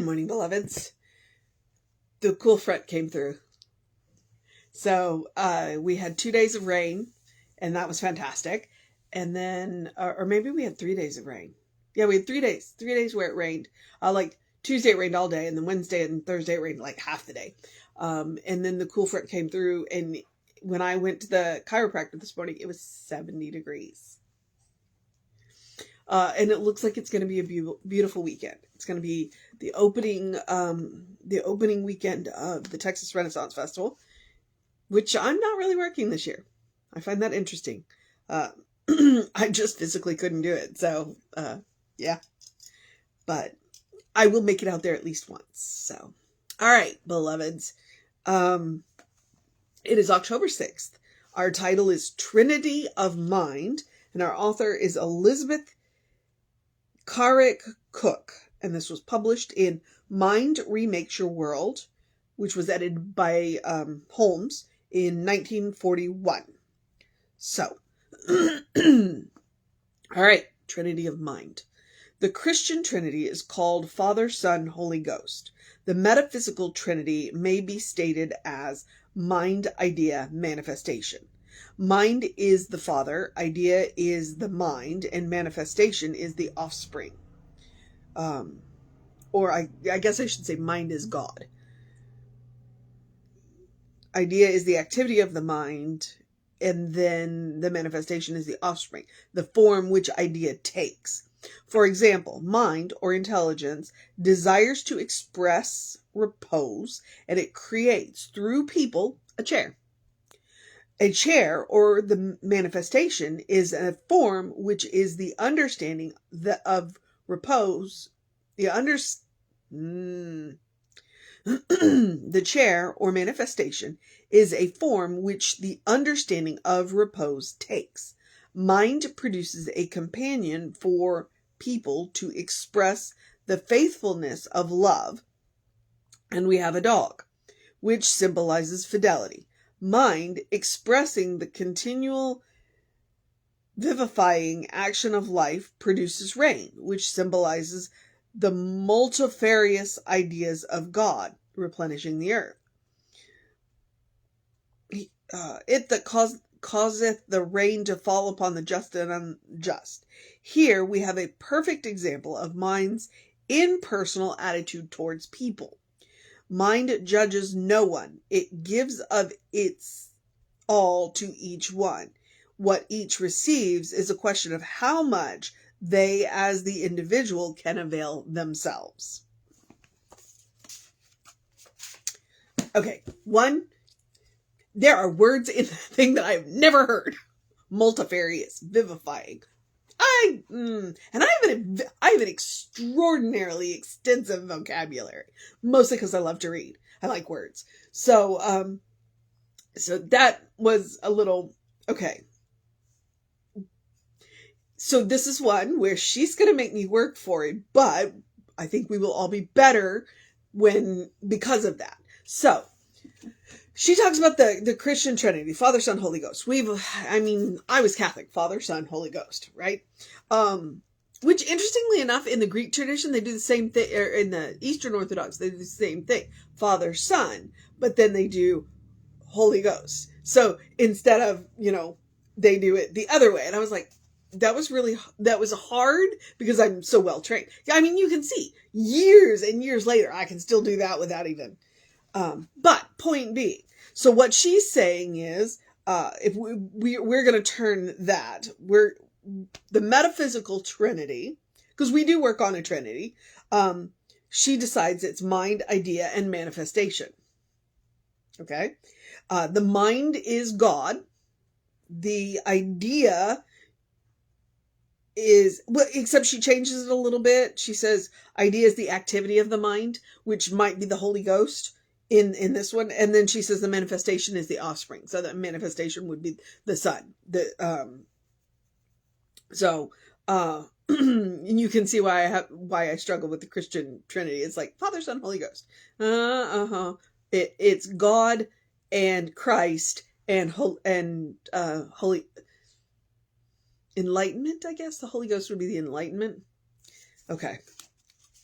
Good morning, beloveds. The cool front came through. So we had 2 days of rain, and that was fantastic. And then, or maybe we had 3 days of rain. Yeah, we had 3 days. 3 days where it rained. Like Tuesday it rained all day, and then Wednesday and Thursday it rained like half the day. And then the cool front came through, and when I went to the chiropractor this morning, it was 70 degrees. And it looks like it's going to be a beautiful weekend. It's going to be the opening weekend of the Texas Renaissance Festival, which I'm not really working this year. I find that interesting. I just physically couldn't do it. So, yeah. But I will make it out there at least once. So, all right, beloveds. It is October 6th. Our title is Trinity of Mind, and our author is Elizabeth Carrick-Cook, and this was published in Mind Remakes Your World, which was edited by Holmes in 1941. So, all right, Trinity of Mind. The Christian Trinity is called Father, Son, Holy Ghost. The metaphysical Trinity may be stated as mind, idea, manifestation. Mind is the Father, idea is the mind, and manifestation is the offspring. Or I guess I should say mind is God. Idea is the activity of the mind, and then the manifestation is the offspring, the form which idea takes. For example, mind or intelligence desires to express repose, and it creates through people a chair. A chair, or the manifestation, is a form which is the understanding of repose. The chair, or manifestation, is a form which the understanding of repose takes. Mind produces a companion for people to express the faithfulness of love, and we have a dog, which symbolizes fidelity. Mind, expressing the continual vivifying action of life, produces rain, which symbolizes the multifarious ideas of God, replenishing the earth. It that causeth the rain to fall upon the just and unjust. Here we have a perfect example of mind's impersonal attitude towards people. Mind judges no one. It gives of its all to each one. What each receives is a question of how much they as the individual can avail themselves. Okay, there are words in the thing that I've never heard. Multifarious, vivifying. And I have an extraordinarily extensive vocabulary, mostly because I love to read. I like words. So that was a little, okay. So this is one where she's going to make me work for it, but I think we will all be better because of that. So she talks about the Christian Trinity, Father, Son, Holy Ghost. I was Catholic, Father, Son, Holy Ghost, right? Which, interestingly enough, in the Greek tradition, they do the same thing, or in the Eastern Orthodox, they do the same thing. Father, Son, but then they do Holy Ghost. So instead of, they do it the other way. And I was like, that was hard because I'm so well trained. You can see years and years later, I can still do that without even, but point being, so what she's saying is, if we're going to turn that, the metaphysical Trinity, because we do work on a Trinity, she decides it's mind, idea, and manifestation. Okay. The mind is God. The idea is, well, except she changes it a little bit. She says idea is the activity of the mind, which might be the Holy Ghost in this one. And then she says the manifestation is the offspring. So that manifestation would be the Son. And you can see why I struggle with the Christian Trinity. It's like Father, Son, Holy Ghost. It's God and Christ and Holy Enlightenment, I guess. The Holy Ghost would be the enlightenment. Okay.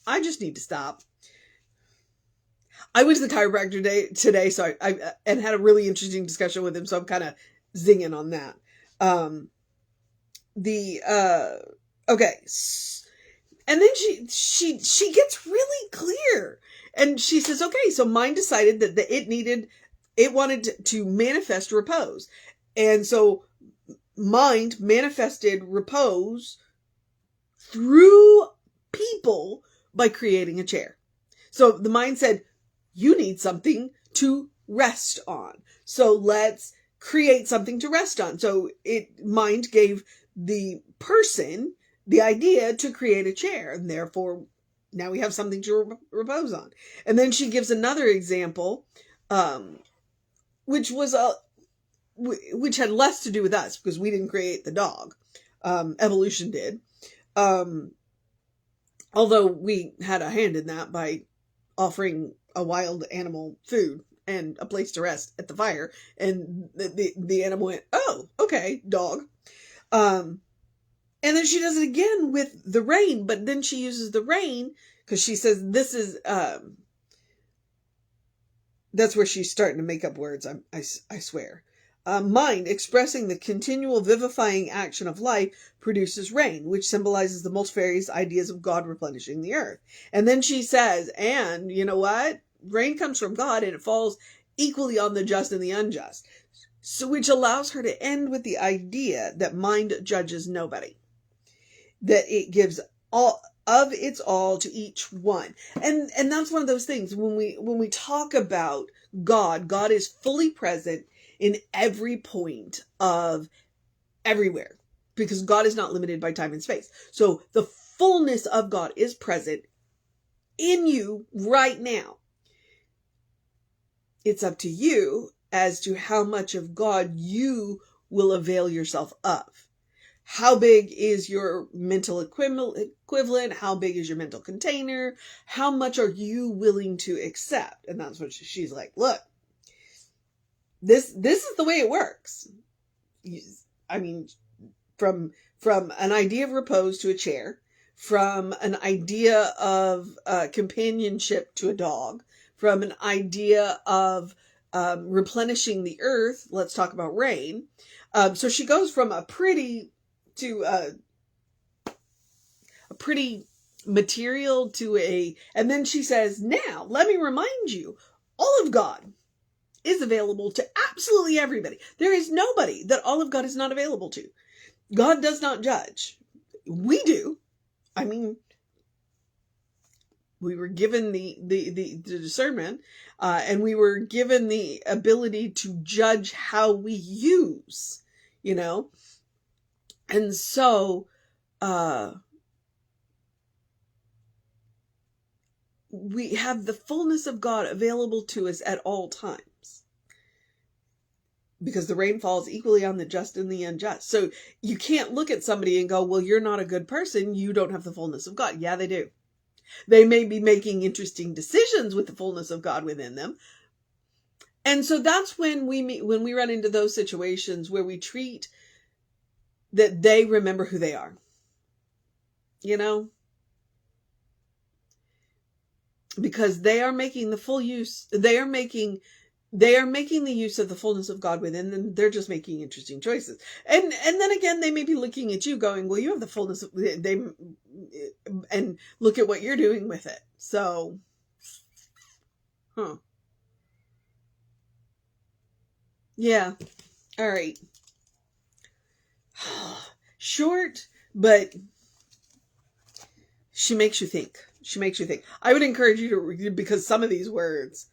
I just need to stop. I went to the chiropractor today, so I and had a really interesting discussion with him. So I'm kind of zinging on that. Um, the okay, and then she gets really clear, and she says, okay, so mind decided that it wanted to manifest repose, and so mind manifested repose through people by creating a chair. So the mind said, you need something to rest on. So let's create something to rest on. So mind gave the person the idea to create a chair, and therefore now we have something to repose on. And then she gives another example, which had less to do with us because we didn't create the dog. Evolution did. Although we had a hand in that by offering a wild animal food and a place to rest at the fire. And the animal went, oh, okay, dog. And then she does it again with the rain, but then she uses the rain because she says this is, that's where she's starting to make up words. I swear. Mind expressing the continual vivifying action of life produces rain, which symbolizes the multifarious ideas of God replenishing the earth. And then she says, and you know what? Rain comes from God and it falls equally on the just and the unjust. So, which allows her to end with the idea that mind judges nobody. That it gives all of its all to each one. And that's one of those things when we talk about God is fully present in every point of everywhere, because God is not limited by time and space. So the fullness of God is present in you right now. It's up to you as to how much of God you will avail yourself of. How big is your mental equivalent? How big is your mental container? How much are you willing to accept? And that's what she's like, look, this is the way it works. I mean, from an idea of repose to a chair, from an idea of companionship to a dog, from an idea of replenishing the earth. Let's talk about rain. So she goes from a pretty material to and then she says, now let me remind you, all of God is available to absolutely everybody. There is nobody that all of God is not available to. God does not judge. We do. I mean, we were given the discernment, and we were given the ability to judge how we use, and so, we have the fullness of God available to us at all times. Because the rain falls equally on the just and the unjust. So you can't look at somebody and go, well, you're not a good person. You don't have the fullness of God. Yeah, they do. They may be making interesting decisions with the fullness of God within them. And so that's when we run into those situations where we treat that they remember who they are. Because they are making the full use. They are making the use of the fullness of God within them. They're just making interesting choices. And then again, they may be looking at you going, well, you have the fullness of and look at what you're doing with it. So, yeah. All right. Short, but she makes you think. I would encourage you to read, because some of these words,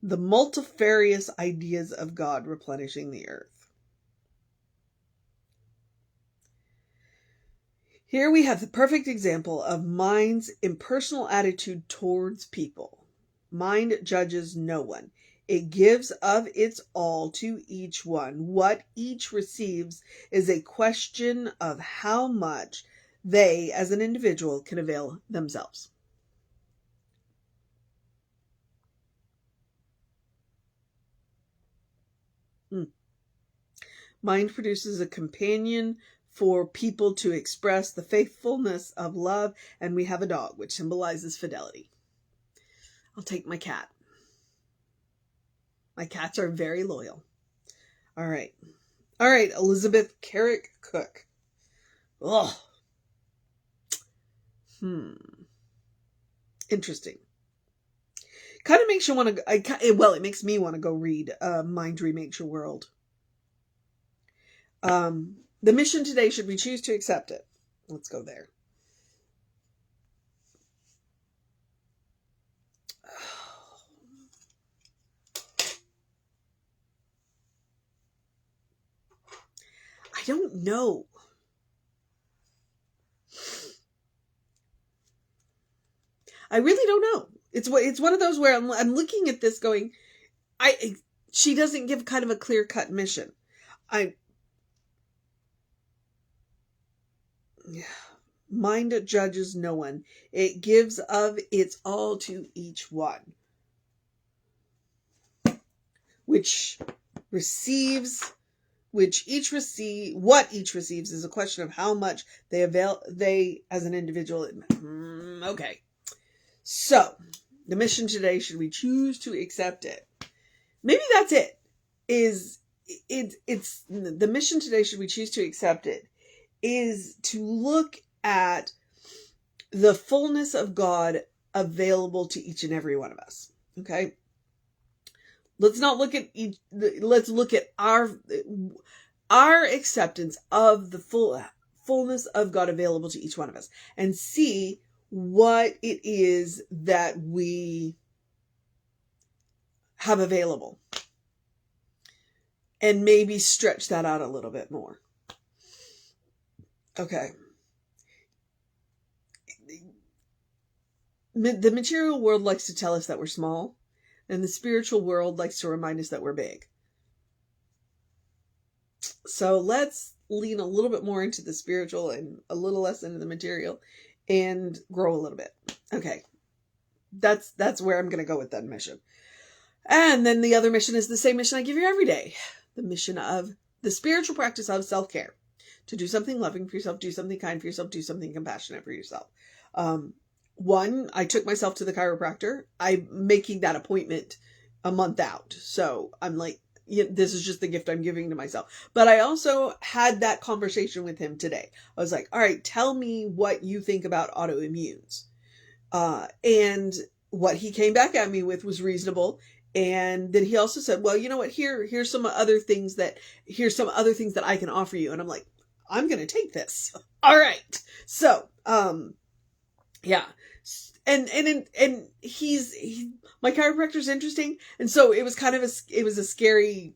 the multifarious ideas of God replenishing the earth. Here we have the perfect example of mind's impersonal attitude towards people. Mind judges no one. It gives of its all to each one. What each receives is a question of how much they, as an individual, can avail themselves. Mind produces a companion for people to express the faithfulness of love. And we have a dog, which symbolizes fidelity. I'll take my cat. My cats are very loyal. All right. All right, Elizabeth Carrick-Cook. Ugh. Interesting. Kind of makes you want to, it makes me want to go read Mind Remakes Your World. The mission today, should we choose to accept it? Let's go there. I don't know. I really don't know. It's one of those where I'm looking at this going, she doesn't give kind of a clear-cut mission. Mind judges no one. It gives of its all to each one. What each receives is a question of how much they as an individual. Okay. So, the mission today, should we choose to accept it? Maybe that's it. It's the mission today, should we choose to accept it, is to look at the fullness of God available to each and every one of us. Okay? Let's not look at let's look at our acceptance of the fullness of God available to each one of us and see what it is that we have available. And maybe stretch that out a little bit more. Okay. The material world likes to tell us that we're small, and the spiritual world likes to remind us that we're big. So let's lean a little bit more into the spiritual and a little less into the material and grow a little bit. Okay. That's where I'm going to go with that mission. And then the other mission is the same mission I give you every day. The mission of the spiritual practice of self-care. To do something loving for yourself, do something kind for yourself, do something compassionate for yourself. One, I took myself to the chiropractor. I'm making that appointment a month out. So I'm like, this is just the gift I'm giving to myself. But I also had that conversation with him today. I was like, all right, tell me what you think about autoimmunes. And what he came back at me with was reasonable. And then he also said, well, you know what, here's some other things that I can offer you. And I'm like, I'm going to take this. All right. So, yeah. And my chiropractor's interesting. And so it was kind of it was a scary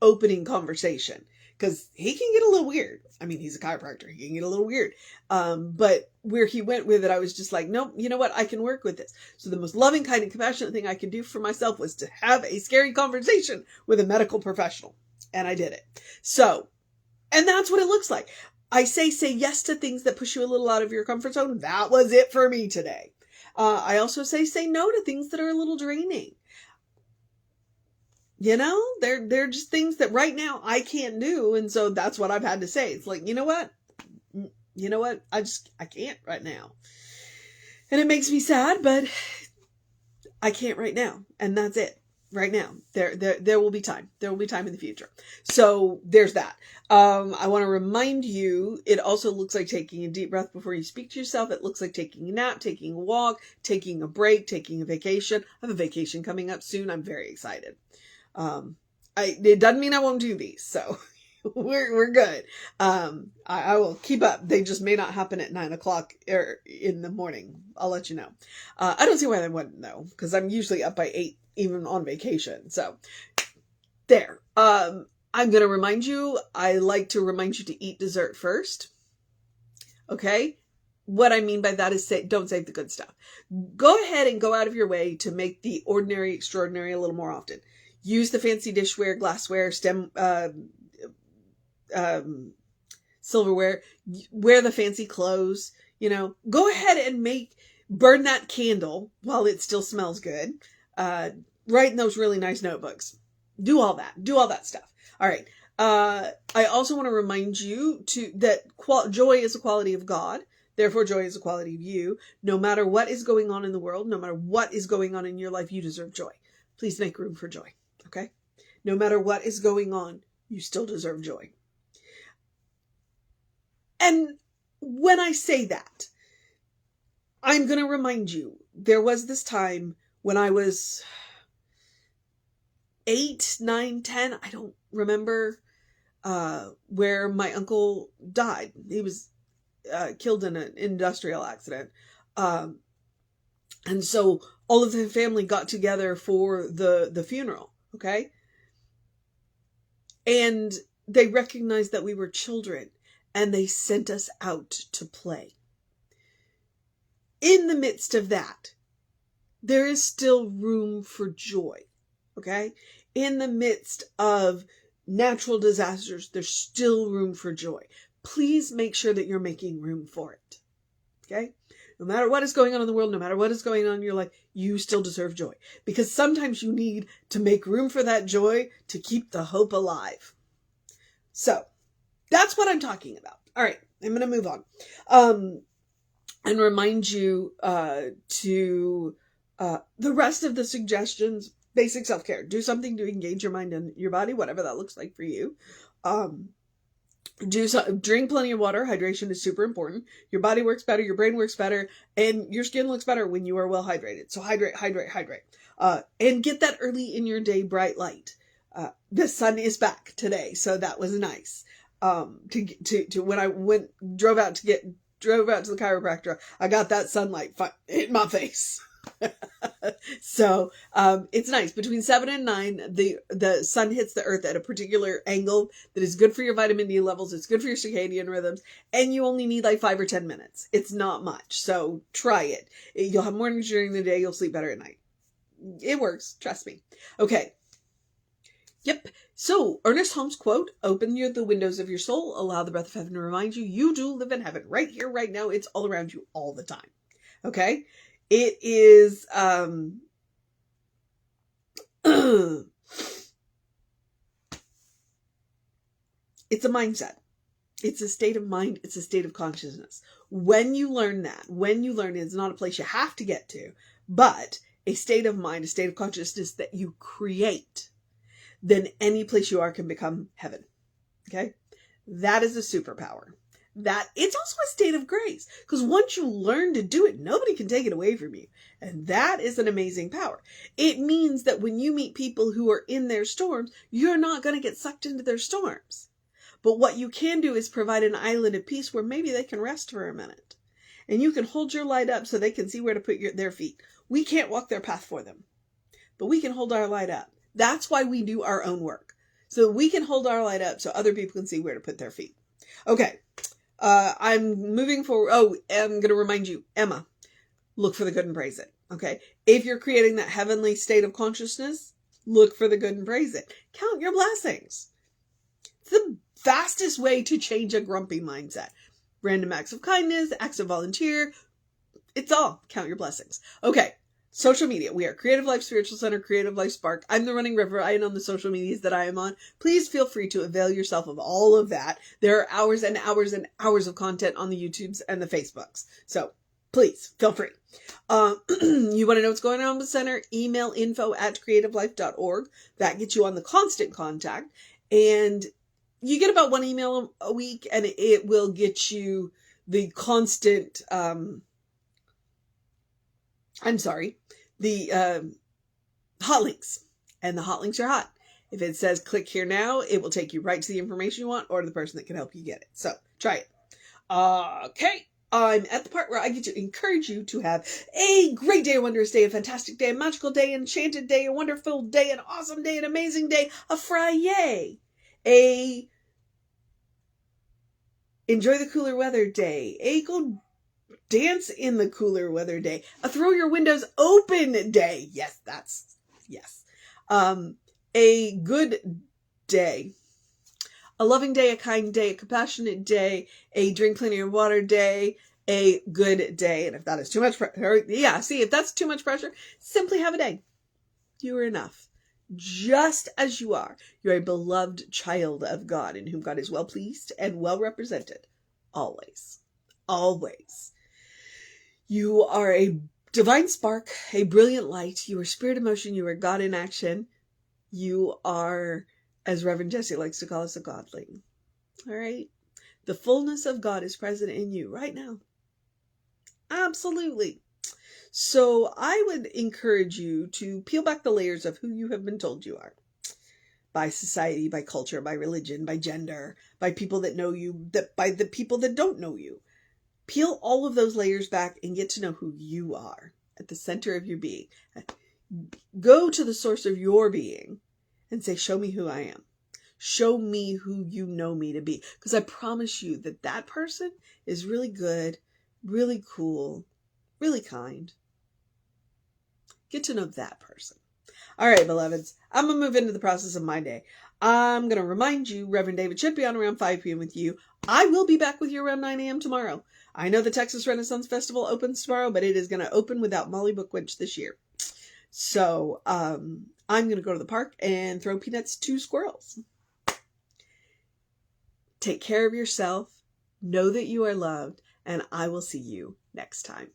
opening conversation because he can get a little weird. I mean, he's a chiropractor. He can get a little weird. But where he went with it, I was just like, nope, you know what? I can work with this. So the most loving, kind, and compassionate thing I could do for myself was to have a scary conversation with a medical professional. And I did it. So, and that's what it looks like. I say yes to things that push you a little out of your comfort zone. That was it for me today. I also say no to things that are a little draining. You know, they're just things that right now I can't do. And so that's what I've had to say. It's like, you know what? I can't right now. And it makes me sad, but I can't right now. And that's it. Right now, there will be time. There will be time in the future. So there's that. I want to remind you, it also looks like taking a deep breath before you speak to yourself. It looks like taking a nap, taking a walk, taking a break, taking a vacation. I have a vacation coming up soon. I'm very excited. It doesn't mean I won't do these. So we're good. I will keep up. They just may not happen at 9:00 in the morning. I'll let you know. I don't see why they wouldn't though, because I'm usually up by 8. Even on vacation. So there. I'm going to remind you, I like to remind you to eat dessert first. Okay. What I mean by that is don't save the good stuff. Go ahead and go out of your way to make the ordinary extraordinary a little more often. Use the fancy dishware, glassware, silverware, wear the fancy clothes, go ahead and burn that candle while it still smells good. Write in those really nice notebooks. Do all that stuff. All right. I also want to remind you that joy is a quality of God. Therefore, joy is a quality of you. No matter what is going on in the world, no matter what is going on in your life, you deserve joy. Please make room for joy. Okay? No matter what is going on, you still deserve joy. And when I say that, I'm going to remind you, there was this time when I was 8, 9, 10, I don't remember, where my uncle died. He was killed in an industrial accident. And so all of the family got together for the funeral, okay? And they recognized that we were children, and they sent us out to play. In the midst of that, there is still room for joy, okay? In the midst of natural disasters, there's still room for joy. Please make sure that you're making room for it, okay? No matter what is going on in the world, no matter what is going on in your life, you still deserve joy. Because sometimes you need to make room for that joy to keep the hope alive. So, that's what I'm talking about. All right, I'm going to move on. And remind you to the rest of the suggestions. Basic self-care. Do something to engage your mind and your body, whatever that looks like for you. Drink plenty of water. Hydration is super important. Your body works better, your brain works better, and your skin looks better when you are well hydrated. So hydrate. And get that early in your day bright light. The sun is back today, so that was nice. When I drove out to the chiropractor, I got that sunlight hit my face. So, it's nice. Between 7 and 9, the sun hits the earth at a particular angle that is good for your vitamin D levels. It's good for your circadian rhythms, and you only need like 5 or 10 minutes. It's not much. So try it. You'll have mornings during the day. You'll sleep better at night. It works. Trust me. Okay. Yep. So, Ernest Holmes' quote, open the windows of your soul, allow the breath of heaven to remind you, you do live in heaven. Right here, right now, it's all around you all the time. Okay? It is, it's a mindset. It's a state of mind. It's a state of consciousness. When you learn it's not a place you have to get to, but a state of mind, a state of consciousness that you create, then any place you are can become heaven. Okay? That is a superpower. It's also a state of grace, because once you learn to do it, nobody can take it away from you. And that is an amazing power. It means that when you meet people who are in their storms, you're not going to get sucked into their storms. But what you can do is provide an island of peace where maybe they can rest for a minute. And you can hold your light up so they can see where to put their feet. We can't walk their path for them, but we can hold our light up. That's why we do our own work. So we can hold our light up so other people can see where to put their feet. Okay. I'm moving forward. Oh, I'm going to remind you, Emma, look for the good and praise it. Okay. If you're creating that heavenly state of consciousness, look for the good and praise it. Count your blessings. It's the fastest way to change a grumpy mindset. Random acts of kindness, acts of volunteer. It's all count your blessings. Okay. Social media. We are Creative Life Spiritual Center, Creative Life Spark. I'm the Running River. I am on the social medias that I am on. Please feel free to avail yourself of all of that. There are hours and hours and hours of content on the YouTubes and the Facebooks. So please feel free. You want to know what's going on with the center? Email info@creativelife.org. That gets you on the constant contact. And you get about one email a week, and it will get you the constant, hot links. And the hot links are hot. If it says click here now, it will take you right to the information you want or to the person that can help you get it. So try it. Okay. I'm at the part where I get to encourage you to have a great day, a wondrous day, a fantastic day, a magical day, enchanted day, a wonderful day, an awesome day, an amazing day, a Friday, enjoy the cooler weather day, a go dance in the cooler weather day, a throw your windows open day. Yes. A good day, a loving day, a kind day, a compassionate day, a drink plenty of water day, a good day. And if that is too much pressure, if that's too much pressure, simply have a day. You are enough. just as you are. You're a beloved child of God in whom God is well pleased and well represented. Always. Always. You are a divine spark, a brilliant light. You are spirit in motion. You are God in action. You are, as Reverend Jesse likes to call us, a godling. All right? The fullness of God is present in you right now. Absolutely. So I would encourage you to peel back the layers of who you have been told you are. By society, by culture, by religion, by gender, by people that know you, by the people that don't know you. Peel all of those layers back and get to know who you are at the center of your being. Go to the source of your being and say, show me who I am. Show me who you know me to be. Because I promise you that that person is really good, really cool, really kind. Get to know that person. All right, beloveds, I'm going to move into the process of my day. I'm going to remind you, Reverend David should be on around 5 p.m. with you. I will be back with you around 9 a.m. tomorrow. I know the Texas Renaissance Festival opens tomorrow, but it is going to open without Molly Bookwinch this year. So I'm going to go to the park and throw peanuts to squirrels. Take care of yourself. Know that you are loved, and I will see you next time.